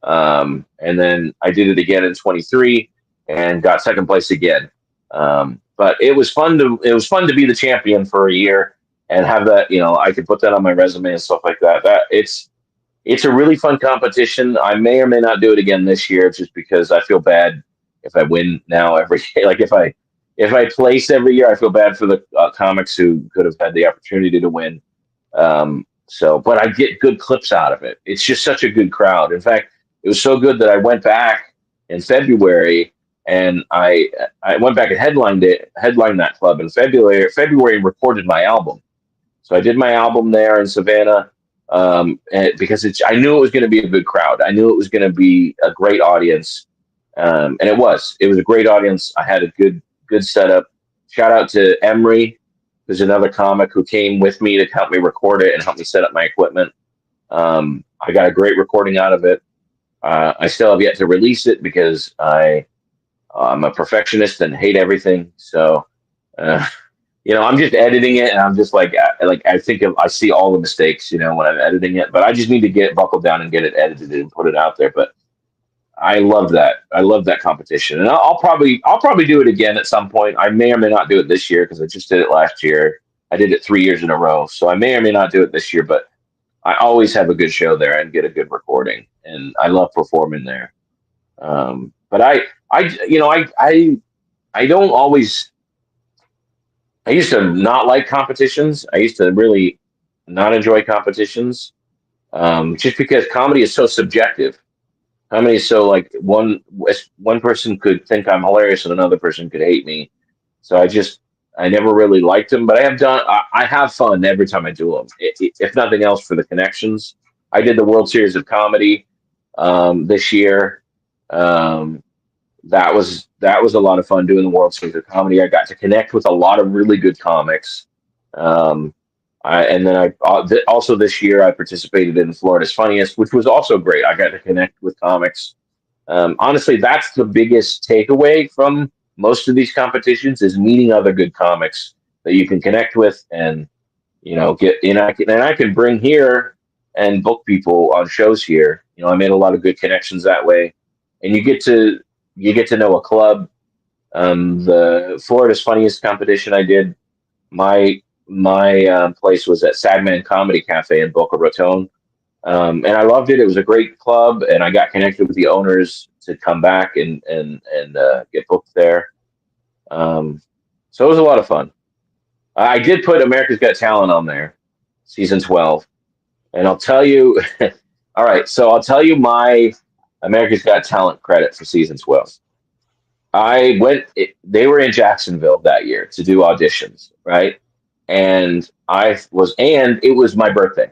And then I did it again in 23 and got second place again. But it was fun to be the champion for a year and have that, I could put that on my resume and stuff like that. It's a really fun competition. I may or may not do it again this year just because I feel bad if I win now every day. Like if I place every year, I feel bad for the comics who could have had the opportunity to win. But I get good clips out of it. It's just such a good crowd. In fact, it was so good that I went back in February and I went back and headlined that club in February and recorded my album. So I did my album there in Savannah because I knew it was going to be a good crowd. I knew it was going to be a great audience, and it was. It was a great audience. I had a good setup. Shout out to Emery, who's another comic who came with me to help me record it and help me set up my equipment. I got a great recording out of it. I still have yet to release it because I'm a perfectionist and hate everything. So, I'm just editing it, and I'm just like I think I see all the mistakes, when I'm editing it. But I just need to get buckled down and get it edited and put it out there. But I love that. I love that competition, and I'll probably do it again at some point. I may or may not do it this year because I just did it last year. I did it 3 years in a row, so I may or may not do it this year. But I always have a good show there and get a good recording, and I love performing there. But I don't always. I used to not like competitions. I used to really not enjoy competitions, just because comedy is so subjective. Comedy is so like one person could think I'm hilarious and another person could hate me. So I never really liked them, but I have fun every time I do them. If nothing else, for the connections. I did the World Series of Comedy this year. That was a lot of fun doing the World Series of Comedy. I got to connect with a lot of really good comics. Also this year I participated in Florida's Funniest, which was also great. I got to connect with comics. Honestly, that's the biggest takeaway from most of these competitions is meeting other good comics that you can connect with and get in. I can bring here and book people on shows here. I made a lot of good connections that way, and you get to know a club. The Florida's Funniest competition I did, my place was at Sagman Comedy Cafe in Boca Raton, and I loved it. It was a great club, and I got connected with the owners to come back and get booked there. So it was a lot of fun. I did put America's Got Talent on there, season 12, and I'll tell you. All right, so I'll tell you my America's Got Talent credit for season 12. They were in Jacksonville that year to do auditions, right? And it was my birthday.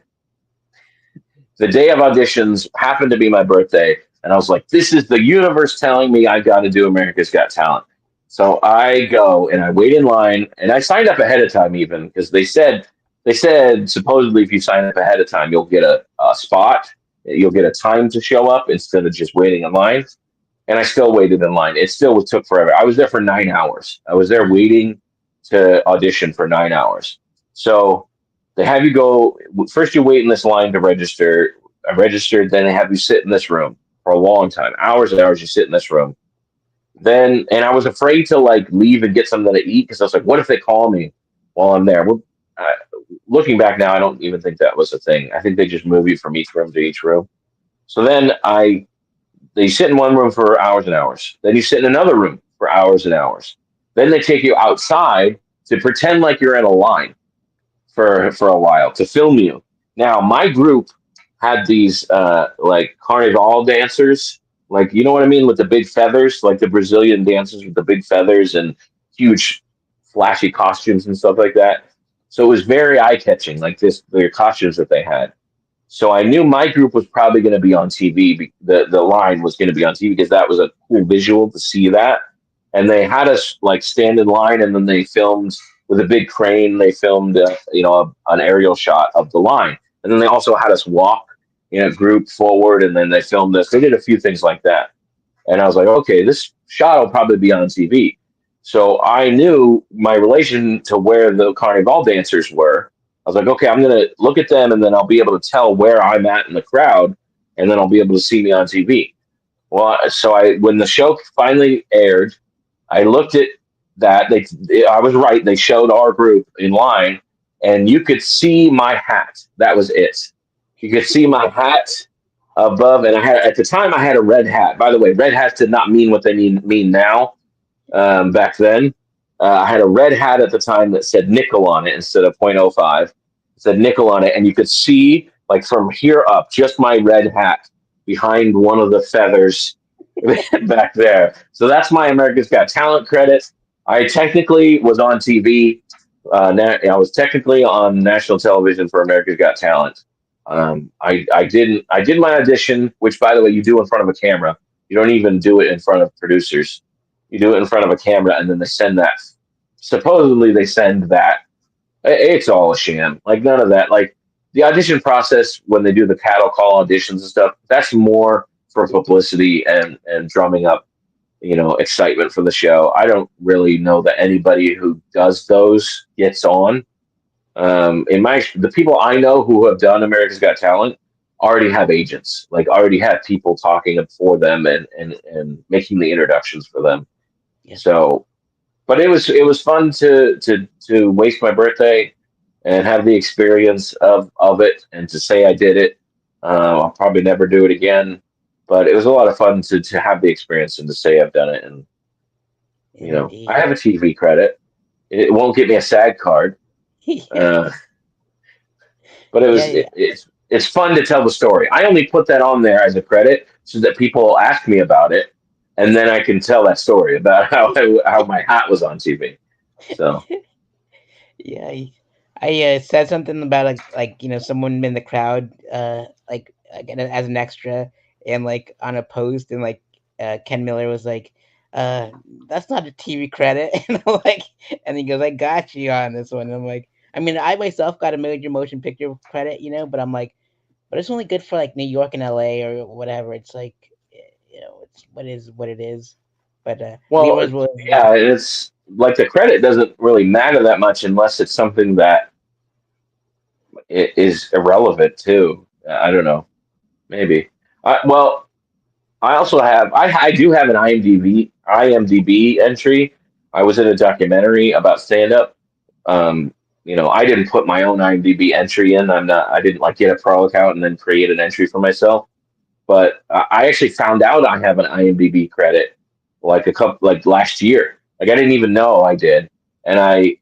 The day of auditions happened to be my birthday, and I was like, this is the universe telling me I got to do America's Got Talent. So I go and I wait in line, and I signed up ahead of time even because they said supposedly if you sign up ahead of time, you'll get a spot, you'll get a time to show up instead of just waiting in line. And I still waited in line. It still took forever. I was there for 9 hours. I was there waiting to audition for 9 hours. So they have you go, first you wait in this line to register. I registered, then they have you sit in this room for a long time. Hours and hours you sit in this room. then, and I was afraid to like leave and get something to eat because I was like, what if they call me while I'm there? Well, uh, looking back now, I don't even think that was a thing. I think they just move you from each room to each room. So then they sit in one room for hours and hours. Then you sit in another room for hours and hours. Then they take you outside to pretend like you're in a line for a while to film you. Now my group had these like carnival dancers, like you know what I mean, with the big feathers, like the Brazilian dancers with the big feathers and huge flashy costumes and stuff like that. So it was very eye catching, like this the costumes that they had. So I knew my group was probably going to be on TV. The line was going to be on TV because that was a cool visual to see that. And they had us like stand in line, and then they filmed with a big crane. They filmed, an aerial shot of the line, and then they also had us walk in a group forward, and then they filmed us. They did a few things like that, and I was like, okay, this shot will probably be on TV. So I knew my relation to where the carnival dancers were. I was like, okay, I'm going to look at them and then I'll be able to tell where I'm at in the crowd and then I'll be able to see me on TV. Well, so when the show finally aired, I looked at that. I was right. They showed our group in line and you could see my hat. That was it. You could see my hat above, and I had at the time I had a red hat. By the way, red hats did not mean what they mean now. Back then, I had a red hat at the time that said nickel on it instead of .05. It said nickel on it, and you could see like from here up just my red hat behind one of the feathers back there. So that's my America's Got Talent credit. I technically was on TV. I was technically on national television for America's Got Talent. I did my audition, which by the way you do in front of a camera. You don't even do it in front of producers. You do it in front of a camera, and then they send that. Supposedly they send that. It's all a sham. Like none of that. Like the audition process when they do the cattle call auditions and stuff. That's more for publicity and drumming up, excitement for the show. I don't really know that anybody who does those gets on. The people I know who have done America's Got Talent already have agents, like already have people talking for them and making the introductions for them.
Yes.
So, but it was fun to waste my birthday and have the experience of it and to say I did it. I'll probably never do it again, but it was a lot of fun to have the experience and to say I've done it. And I
Indeed.
have a TV credit. It won't get me a SAG card. Uh, but
Yeah, yeah.
it's fun to tell the story. I only put that on there as a credit so that people ask me about it, and then I can tell that story about how my hat was on TV. So
Yeah, I said something about someone in the crowd, again as an extra, and like on a post, and like Ken Miller was like, uh, "That's not a TV credit," and I'm like, and he goes, "I got you on this one." And I'm like, I mean, I myself got a major motion picture credit, but I'm like, but it's only good for like New York and LA or whatever. It's like, it's what it is. But
well,
Leroy's really,
yeah, it's like the credit doesn't really matter that much unless it's something that is irrelevant too. I don't know, maybe. Well, I do have an IMDb entry. I was in a documentary about stand up. Um, I didn't put my own IMDb entry in. I didn't like get a pro account and then create an entry for myself. But I actually found out I have an IMDb credit like a couple like last year. Like I didn't even know I did, and I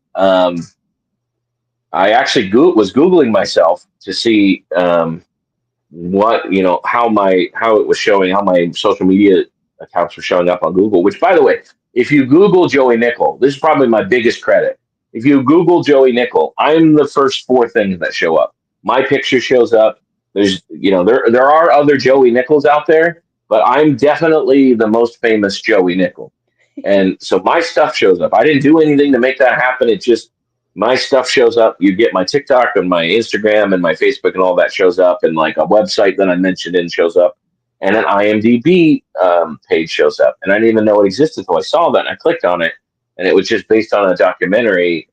actually was googling myself to see what how it was showing, how my social media accounts were showing up on Google. Which, by the way, if you Google Joey Nickel, this is probably my biggest credit. If you Google Joey Nickel, I'm the first four things that show up. My picture shows up. There's there are other Joey Nickels out there, but I'm definitely the most famous Joey Nickel. And so my stuff shows up. I didn't do anything to make that happen. It just my stuff shows up. You get my TikTok and my Instagram and my Facebook and all that shows up, and like a website that I mentioned in shows up, and an IMDb page shows up. And I didn't even know it existed until I saw that, and I clicked on it, and it was just based on a documentary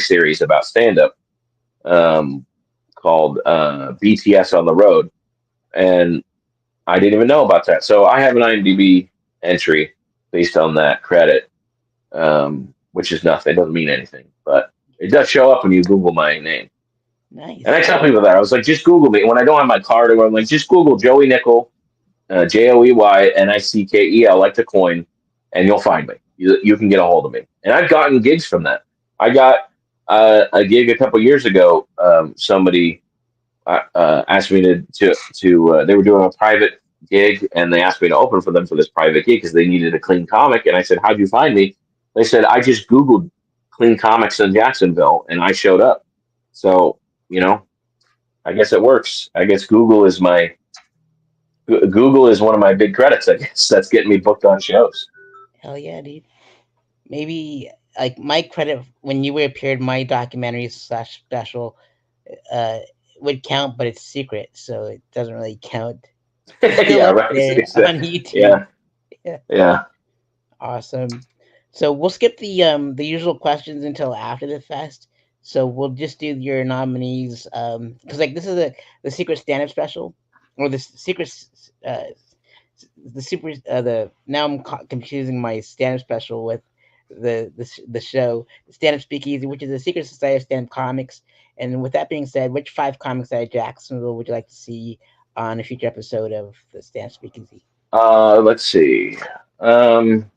series about stand up called BTS on the Road, and I didn't even know about that. So I have an IMDb entry, based on that credit, which is nothing. It doesn't mean anything, but it does show up when you Google my name. And I
Nice.
tell people that I was like, just Google me when I don't have my card, or I'm like, just Google Joey Nickel, JoeyNickel, like the coin, and you'll find me. You can get a hold of me. And I've gotten gigs from that. I got a gig a couple years ago. Somebody asked me to they were doing a private gig, and they asked me to open for them for this private gig because they needed a clean comic. And I said, "How'd you find me?" They said, "I just Googled clean comics in Jacksonville, and I showed up." So you know, I guess it works. I guess Google is one of my big credits. I guess that's getting me booked on shows.
Hell yeah, dude. Maybe like my credit when you appeared my documentary slash special uh would count, but it's secret, so it doesn't really count. It's still
Yeah,
up
right.
there on YouTube.
Yeah,
Yeah,
yeah.
awesome. So we'll skip the usual questions until after the fest. So we'll just do your nominees because like this is the secret stand up special or the secret uh the super the now confusing my stand up special with the show stand up speakeasy, which is a secret society of stand up comics. And with that being said, which five comics out of Jacksonville would you like to see on a future episode of the stand up speakeasy?
Let's see. Um,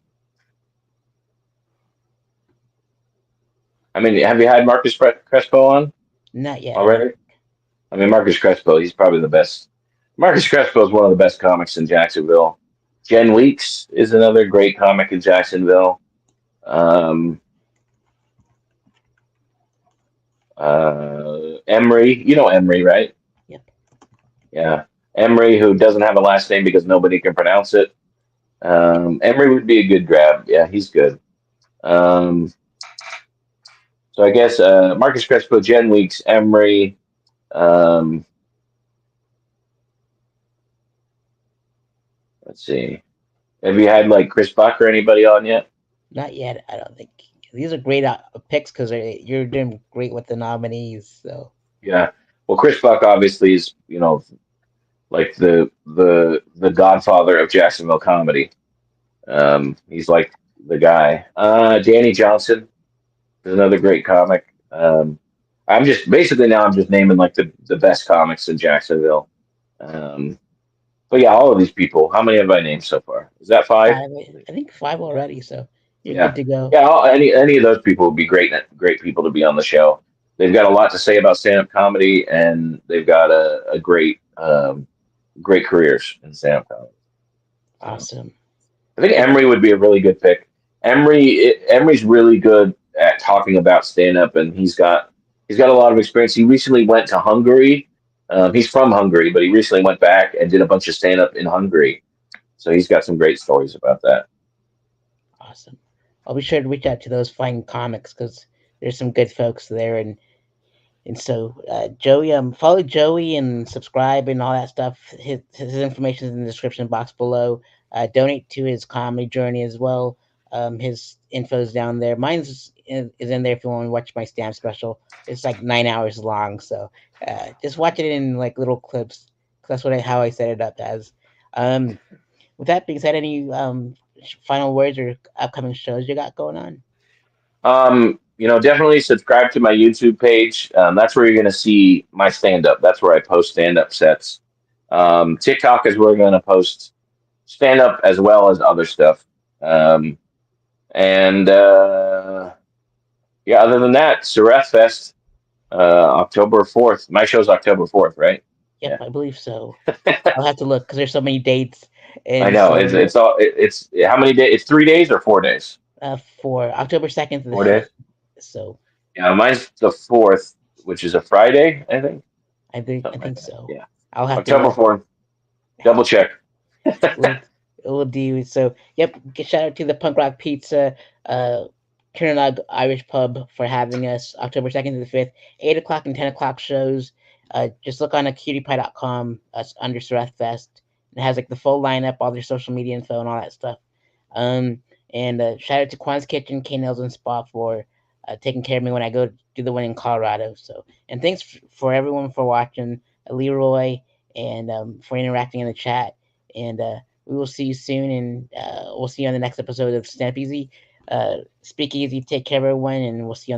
I mean, have you had Marcus Crespo on
Not yet, I don't.
already? I mean, Marcus Crespo, he's probably the best. Marcus Crespo is one of the best comics in Jacksonville. Jen Weeks is another great comic in Jacksonville. Um, Emery, you know Emery, right?
Yep.
Yeah, Emery, who doesn't have a last name because nobody can pronounce it. Emery would be a good grab. Yeah, he's good. Um, so I guess Marcus Crespo, Jen Weeks, Emery. Um, let's see. Have you had like Chris Buck or anybody on yet?
Not yet, I don't think. These are great picks because you're doing great with the nominees. So
Yeah. Well, Chris Buck obviously is, like the godfather of Jacksonville comedy. He's like the guy. Danny Johnson is another great comic. I'm just basically now I'm just naming like the best comics in Jacksonville. Um, but yeah, all of these people. How many have I named so far? Is that five?
five, I think five already. So you're good
Yeah,
to go.
yeah. Any of those people would be great people to be on the show. They've got a lot to say about stand up comedy, and they've got a great careers in stand up comedy. So
Awesome.
I think
Yep.
Emery would be a really good pick. Emery's really good at talking about stand up, and he's got a lot of experience. He recently went to Hungary. He's from Hungary, but he recently went back and did a bunch of stand up in Hungary. So he's got some great stories about that.
Awesome. I'll be sure to reach out to those fine comics because there's some good folks there. And so Joey, follow Joey and subscribe and all that stuff. His information is in the description box below. Donate to his comedy journey as well. His info's down there. Is in there if you want to watch my stand special. It's like 9 hours long, so just watch it in like little clips. 'Cause that's how I set it up as. Um, with that being said, any final words or upcoming shows you got going on?
Definitely subscribe to my YouTube page. That's where you're going to see my stand up. That's where I post stand up sets. TikTok is where we're going to post stand up as well as other stuff. Um, and yeah, other than that, Sareth Fest, October 4th. My show's October 4th, right?
Yep,
Yeah.
I believe so. I'll have to look because there's so many dates,
I
and
know.
so
It's how many days? It's 3 days or 4 days?
for October 2nd to the 5th.
4 days.
So
Yeah, mine's the 4th, which is a Friday, I think.
I
Something like
think
that.
so.
Yeah.
I'll have to
October
look.
4th. Double check.
We'll we'll do so. Yep. Shout out to the Punk Rock Pizza, uh, Kiernaug Irish Pub for having us October 2nd to the 5th, 8 o'clock and 10 o'clock shows. Just look on acutiepie.com under Surratt Fest. It has like the full lineup, all their social media info, and all that stuff. Um, and shout out to Quan's Kitchen, K Nails and Spa for taking care of me when I go do the one in Colorado. So, and thanks for everyone for watching, Leroy, and for interacting in the chat. And We will see you soon, and we'll see you on the next episode of Snap Easy. Speak easy, take care, everyone, and we'll see you on the next episode.